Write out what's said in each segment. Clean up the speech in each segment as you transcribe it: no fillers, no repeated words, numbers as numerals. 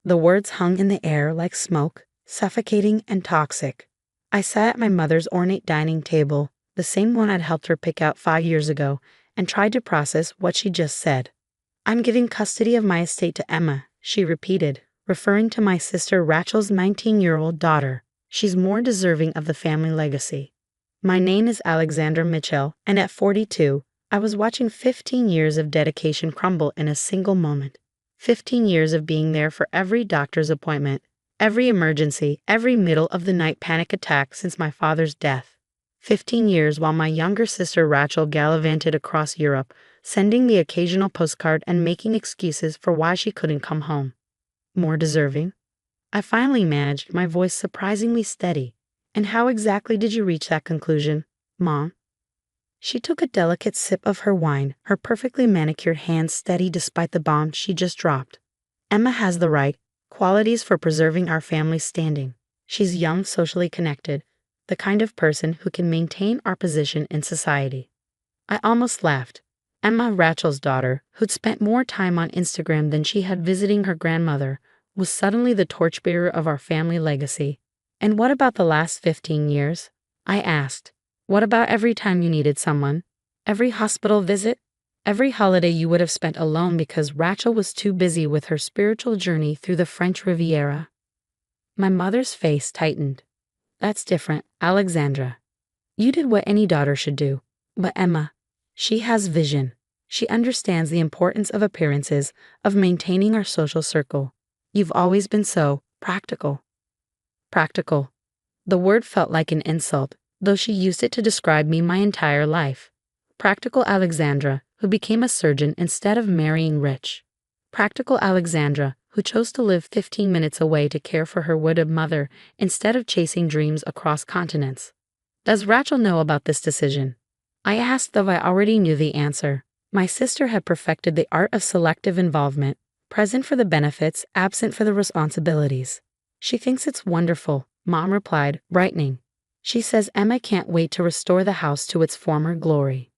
The words hung in the air like smoke, suffocating and toxic. I sat at my mother's ornate dining table, the same one I'd helped her pick out 5 years ago, and tried to process what she just said. "I'm giving custody of my estate to Emma," she repeated, referring to my sister Rachel's 19-year-old daughter. "She's more deserving of the family legacy." My name is Alexandra Mitchell, and at 42, I was watching 15 years of dedication crumble in a single moment. 15 years of being there for every doctor's appointment, every emergency, every middle-of-the-night panic attack since my father's death. 15 years while my younger sister Rachel gallivanted across Europe, sending the occasional postcard and making excuses for why she couldn't come home. More deserving? I finally managed, my voice surprisingly steady. "And how exactly did you reach that conclusion, Mom?" She took a delicate sip of her wine, her perfectly manicured hands steady despite the bomb she just dropped. "Emma has the right qualities for preserving our family's standing. She's young, socially connected, the kind of person who can maintain our position in society." I almost laughed. Emma, Rachel's daughter, who'd spent more time on Instagram than she had visiting her grandmother, was suddenly the torchbearer of our family legacy. "And what about the last 15 years?" I asked. "What about every time you needed someone? Every hospital visit? Every holiday you would have spent alone because Rachel was too busy with her spiritual journey through the French Riviera?" My mother's face tightened. "That's different, Alexandra. You did what any daughter should do. But Emma, she has vision. She understands the importance of appearances, of maintaining our social circle. You've always been so practical." Practical. The word felt like an insult, though she used it to describe me my entire life. Practical Alexandra, who became a surgeon instead of marrying rich. Practical Alexandra, who chose to live 15 minutes away to care for her widowed mother instead of chasing dreams across continents. Does Rachel know about this decision? I asked, though I already knew the answer. My sister had perfected the art of selective involvement, present for the benefits, absent for the responsibilities. "She thinks it's wonderful," Mom replied, brightening. "She says Emma can't wait to restore the house to its former glory.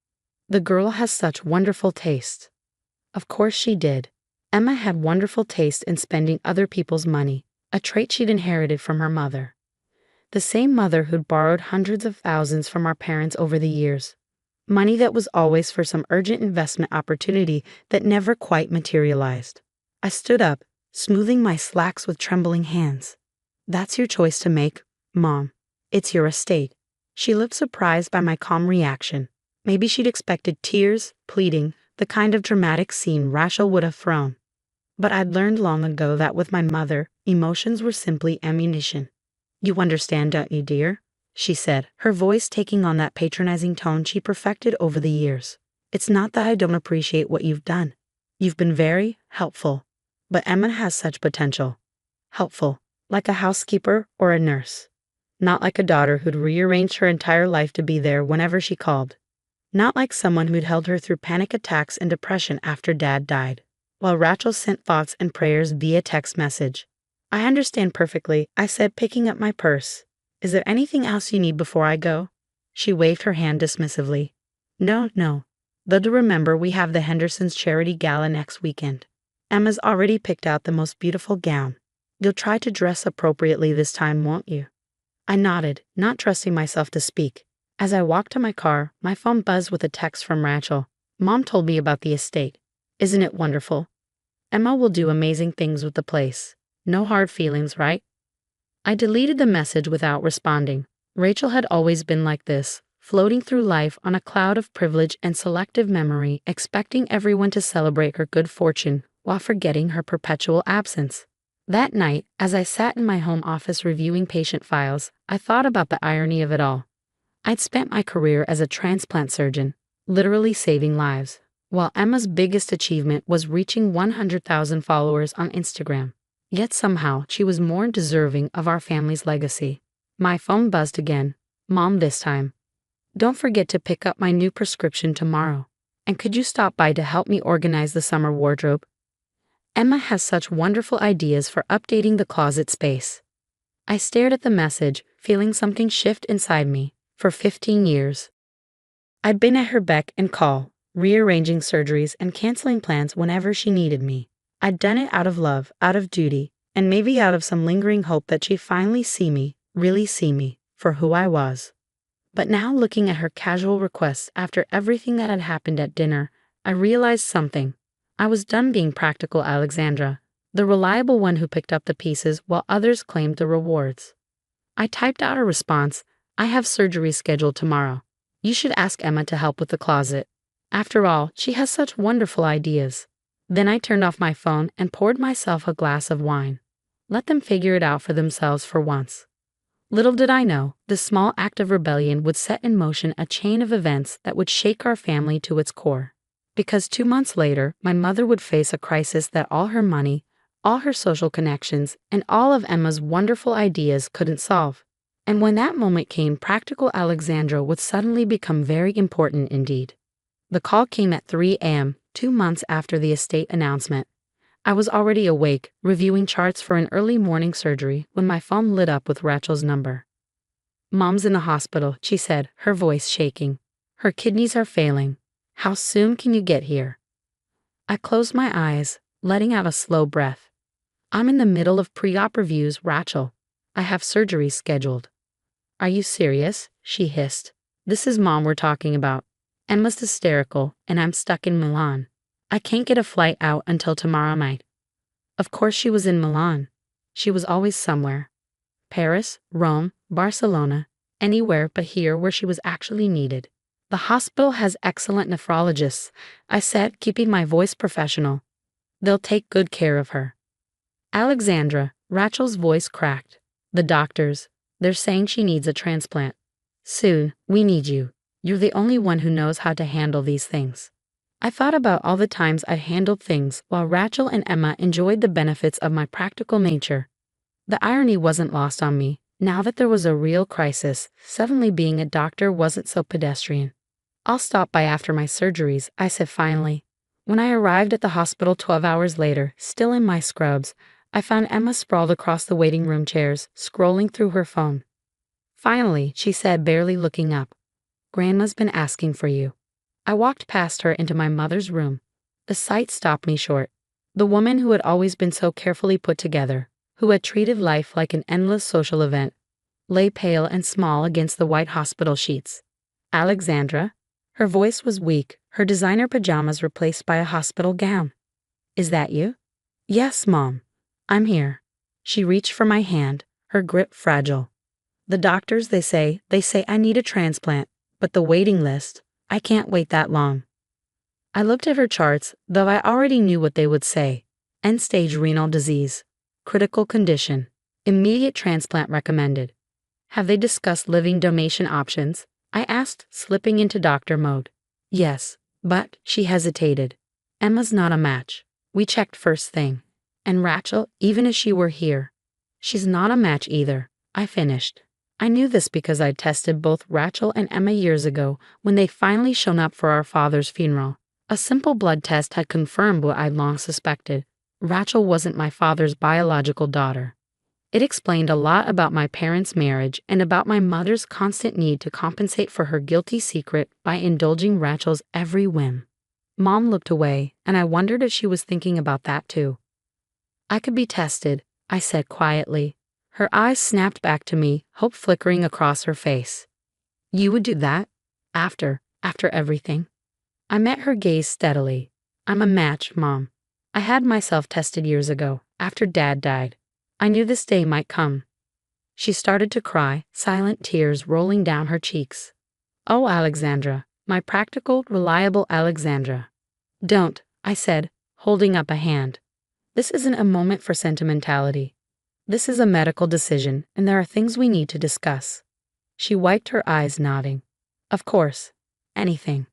The girl has such wonderful taste." Of course she did. Emma had wonderful taste in spending other people's money, a trait she'd inherited from her mother. The same mother who'd borrowed hundreds of thousands from our parents over the years. Money that was always for some urgent investment opportunity that never quite materialized. I stood up, smoothing my slacks with trembling hands. "That's your choice to make, Mom. It's your estate." She looked surprised by my calm reaction. Maybe she'd expected tears, pleading, the kind of dramatic scene Rachel would have thrown. But I'd learned long ago that with my mother, emotions were simply ammunition. "You understand, don't you, dear?" she said, her voice taking on that patronizing tone she perfected over the years. "It's not that I don't appreciate what you've done. You've been very helpful. But Emma has such potential. Helpful, like a housekeeper or a nurse. Not like a daughter who'd rearranged her entire life to be there whenever she called. Not like someone who'd held her through panic attacks and depression after Dad died, while Rachel sent thoughts and prayers via text message." "I understand perfectly," I said, picking up my purse. "Is there anything else you need before I go?" She waved her hand dismissively. No. Though to remember, we have the Hendersons' charity gala next weekend. Emma's already picked out the most beautiful gown. You'll try to dress appropriately this time, won't you?" I nodded, not trusting myself to speak. As I walked to my car, my phone buzzed with a text from Rachel. "Mom told me about the estate. Isn't it wonderful? Emma will do amazing things with the place. No hard feelings, right?" I deleted the message without responding. Rachel had always been like this, floating through life on a cloud of privilege and selective memory, expecting everyone to celebrate her good fortune while forgetting her perpetual absence. That night, as I sat in my home office reviewing patient files, I thought about the irony of it all. I'd spent my career as a transplant surgeon, literally saving lives, while Emma's biggest achievement was reaching 100,000 followers on Instagram. Yet somehow she was more deserving of our family's legacy. My phone buzzed again. "Mom, this time. Don't forget to pick up my new prescription tomorrow. And could you stop by to help me organize the summer wardrobe? Emma has such wonderful ideas for updating the closet space." I stared at the message, feeling something shift inside me. For 15 years, I'd been at her beck and call, rearranging surgeries and canceling plans whenever she needed me. I'd done it out of love, out of duty, and maybe out of some lingering hope that she'd finally see me, really see me, for who I was. But now, looking at her casual requests after everything that had happened at dinner, I realized something. I was done being practical Alexandra, the reliable one who picked up the pieces while others claimed the rewards. I typed out a response. I have surgery scheduled tomorrow. You should ask Emma to help with the closet. After all, she has such wonderful ideas. Then I turned off my phone and poured myself a glass of wine. Let them figure it out for themselves for once. Little did I know, this small act of rebellion would set in motion a chain of events that would shake our family to its core. Because 2 months later, my mother would face a crisis that all her money, all her social connections, and all of Emma's wonderful ideas couldn't solve. And when that moment came, practical Alexandra would suddenly become very important indeed. The call came at 3 a.m., 2 months after the estate announcement. I was already awake, reviewing charts for an early morning surgery, when my phone lit up with Rachel's number. "Mom's in the hospital," she said, her voice shaking. "Her kidneys are failing. How soon can you get here?" I closed my eyes, letting out a slow breath. "I'm in the middle of pre-op reviews, Rachel. I have surgery scheduled." "Are you serious?" she hissed. "This is Mom we're talking about. Emma's hysterical, and I'm stuck in Milan. I can't get a flight out until tomorrow night." Of course she was in Milan. She was always somewhere. Paris, Rome, Barcelona, anywhere but here where she was actually needed. "The hospital has excellent nephrologists," I said, keeping my voice professional. "They'll take good care of her." "Alexandra," Rachel's voice cracked. "The doctors, they're saying she needs a transplant. Soon, we need you. You're the only one who knows how to handle these things." I thought about all the times I'd handled things while Rachel and Emma enjoyed the benefits of my practical nature. The irony wasn't lost on me. Now that there was a real crisis, suddenly being a doctor wasn't so pedestrian. "I'll stop by after my surgeries," I said finally. When I arrived at the hospital 12 hours later, still in my scrubs, I found Emma sprawled across the waiting room chairs, scrolling through her phone. "Finally," she said, barely looking up. "Grandma's been asking for you." I walked past her into my mother's room. The sight stopped me short. The woman who had always been so carefully put together, who had treated life like an endless social event, lay pale and small against the white hospital sheets. "Alexandra?" Her voice was weak, her designer pajamas replaced by a hospital gown. "Is that you?" "Yes, Mom. I'm here." She reached for my hand, her grip fragile. "The doctors, they say I need a transplant, but the waiting list, I can't wait that long." I looked at her charts, though I already knew what they would say. End-stage renal disease. Critical condition. Immediate transplant recommended. "Have they discussed living donation options?" I asked, slipping into doctor mode. "Yes, but," she hesitated. "Emma's not a match. We checked first thing. And Rachel, even if she were here, she's not a match either," I finished. I knew this because I'd tested both Rachel and Emma years ago when they'd finally shown up for our father's funeral. A simple blood test had confirmed what I'd long suspected. Rachel wasn't my father's biological daughter. It explained a lot about my parents' marriage and about my mother's constant need to compensate for her guilty secret by indulging Rachel's every whim. Mom looked away, and I wondered if she was thinking about that too. "I could be tested," I said quietly. Her eyes snapped back to me, hope flickering across her face. "You would do that? After everything?" I met her gaze steadily. "I'm a match, Mom. I had myself tested years ago, after Dad died. I knew this day might come." She started to cry, silent tears rolling down her cheeks. "Oh, Alexandra, my practical, reliable Alexandra." "Don't," I said, holding up a hand. "This isn't a moment for sentimentality. This is a medical decision, and there are things we need to discuss." She wiped her eyes, nodding. "Of course. Anything.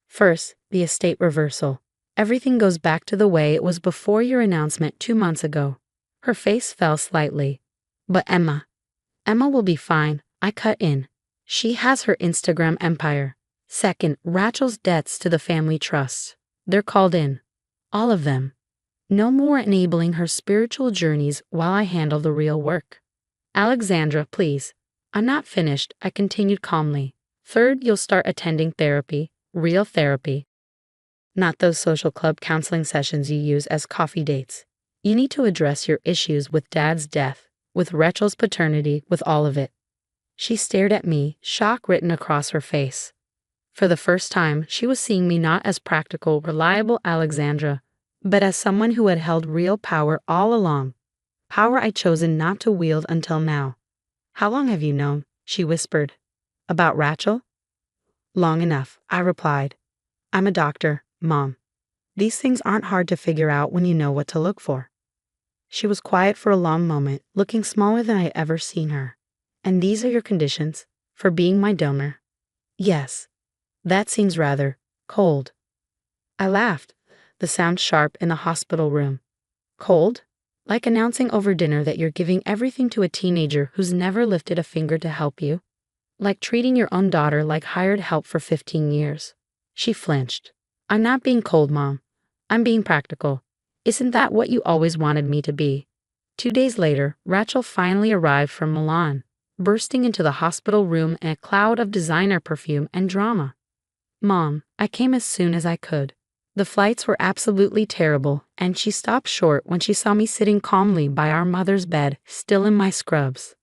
First, the estate reversal. Everything goes back to the way it was before your announcement 2 months ago." Her face fell slightly. "But Emma will be fine," I cut in. "She has her Instagram empire. Second, Rachel's debts to the family trust. They're called in. All of them. No more enabling her spiritual journeys while I handle the real work." "Alexandra, please." "I'm not finished," I continued calmly. "Third, you'll start attending therapy, real therapy. Not those social club counseling sessions you use as coffee dates. You need to address your issues with Dad's death, with Rachel's paternity, with all of it. She stared at me, shock written across her face. For the first time, she was seeing me not as practical, reliable Alexandra, but as someone who had held real power all along. Power I'd chosen not to wield until now. How long have you known? She whispered. About Rachel? Long enough, I replied. I'm a doctor, Mom. These things aren't hard to figure out when you know what to look for. She was quiet for a long moment, looking smaller than I had ever seen her. And these are your conditions for being my donor? Yes. That seems rather cold. I laughed, the sound sharp in the hospital room. Cold? Like announcing over dinner that you're giving everything to a teenager who's never lifted a finger to help you? Like treating your own daughter like hired help for 15 years. She flinched. I'm not being cold, Mom. I'm being practical. Isn't that what you always wanted me to be? 2 days later, Rachel finally arrived from Milan, bursting into the hospital room in a cloud of designer perfume and drama. Mom, I came as soon as I could. The flights were absolutely terrible, and she stopped short when she saw me sitting calmly by our mother's bed, still in my scrubs.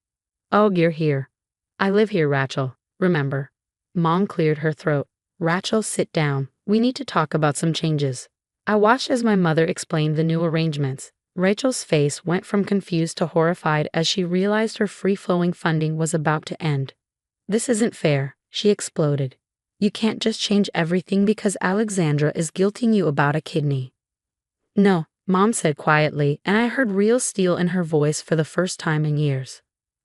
Oh, you're here. I live here, Rachel, remember. Mom cleared her throat. Rachel, sit down. We need to talk about some changes. I watched as my mother explained the new arrangements. Rachel's face went from confused to horrified as she realized her free-flowing funding was about to end. This isn't fair, she exploded. You can't just change everything because Alexandra is guilting you about a kidney. No, Mom said quietly, and I heard real steel in her voice for the first time in years.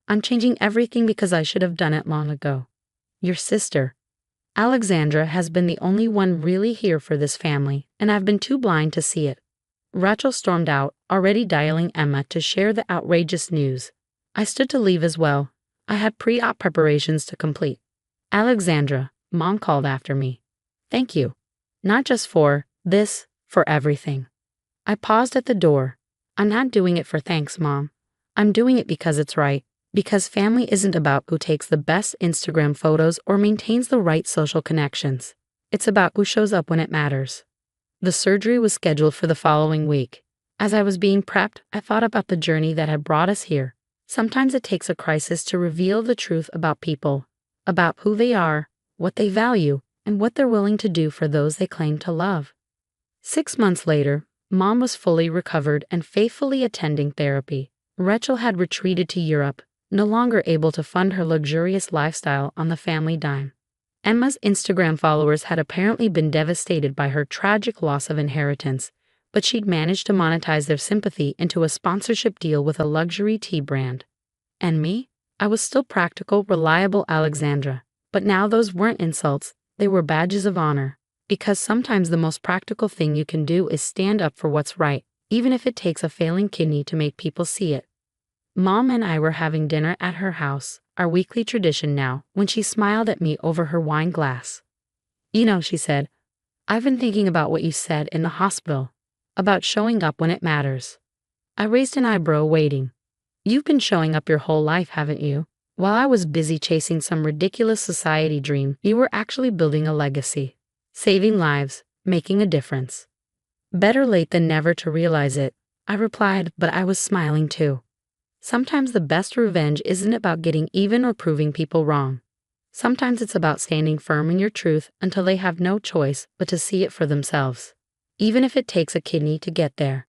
I'm changing everything because I should have done it long ago. Your sister, Alexandra, has been the only one really here for this family, and I've been too blind to see it. Rachel stormed out, already dialing Emma to share the outrageous news. I stood to leave as well. I had pre-op preparations to complete. Alexandra, Mom called after me. Thank you. Not just for this, for everything. I paused at the door. I'm not doing it for thanks, Mom. I'm doing it because it's right. Because family isn't about who takes the best Instagram photos or maintains the right social connections. It's about who shows up when it matters. The surgery was scheduled for the following week. As I was being prepped, I thought about the journey that had brought us here. Sometimes it takes a crisis to reveal the truth about people, about who they are, what they value, and what they're willing to do for those they claim to love. 6 months later, Mom was fully recovered and faithfully attending therapy. Rachel had retreated to Europe, no longer able to fund her luxurious lifestyle on the family dime. Emma's Instagram followers had apparently been devastated by her tragic loss of inheritance, but she'd managed to monetize their sympathy into a sponsorship deal with a luxury tea brand. And me? I was still practical, reliable Alexandra. But now those weren't insults, they were badges of honor. Because sometimes the most practical thing you can do is stand up for what's right, even if it takes a failing kidney to make people see it. Mom and I were having dinner at her house, our weekly tradition now, when she smiled at me over her wine glass. You know, she said, I've been thinking about what you said in the hospital, about showing up when it matters. I raised an eyebrow, waiting. You've been showing up your whole life, haven't you? While I was busy chasing some ridiculous society dream, you were actually building a legacy, saving lives, making a difference. Better late than never to realize it, I replied, but I was smiling too. Sometimes the best revenge isn't about getting even or proving people wrong. Sometimes it's about standing firm in your truth until they have no choice but to see it for themselves, even if it takes a kidney to get there.